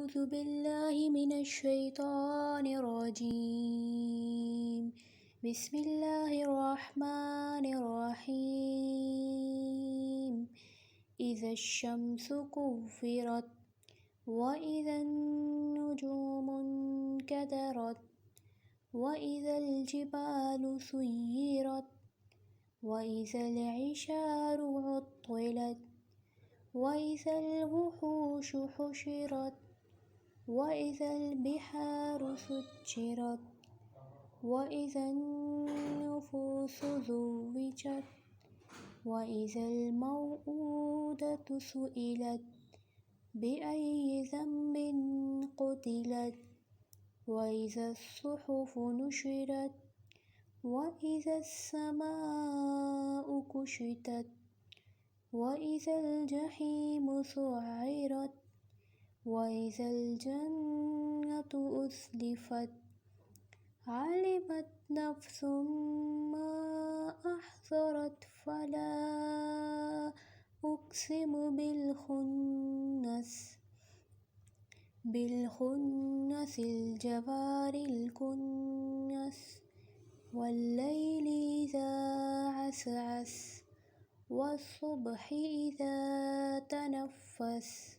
أعوذ بالله من الشيطان الرجيم. بسم الله الرحمن الرحيم. إذا الشمس كورت وإذا النجوم انكدرت وإذا الجبال سيرت وإذا العشار عطلت وإذا الوحوش حشرت وإذا البحار سجرت وإذا النفوس زوجت وإذا الموءودة سئلت بأي ذنب قتلت وإذا الصحف نشرت وإذا السماء كشطت وإذا الجحيم سعرت وإذا الجنة أزلفت علمت نفس ما أحضرت فلا أقسم بالخنس الجوار الكنس والليل إذا عسعس والصبح إذا تنفس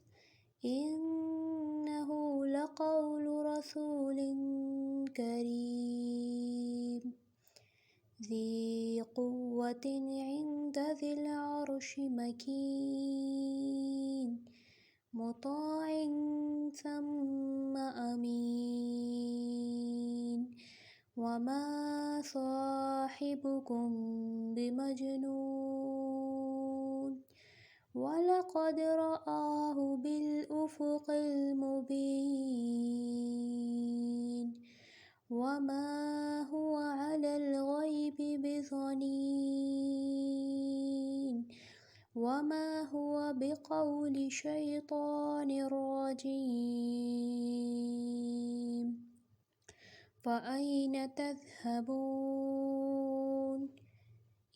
إنه لقول رسول كريم ذي قوة عند ذي العرش مكين مطاع ثم أمين وما صاحبكم بمجنون ولقد رآه بالأفق المبين وما هو على الغيب بضنين وما هو بقول شيطان رجيم فأين تذهبون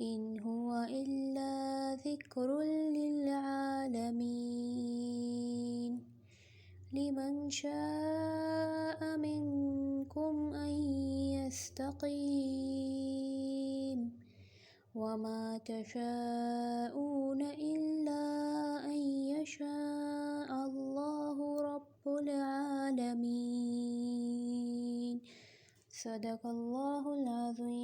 إن هو إلا ذكر للعالمين لمن شاء منكم أن يستقيم وما تشاءون إلا أن يشاء الله رب العالمين. صدق الله العظيم.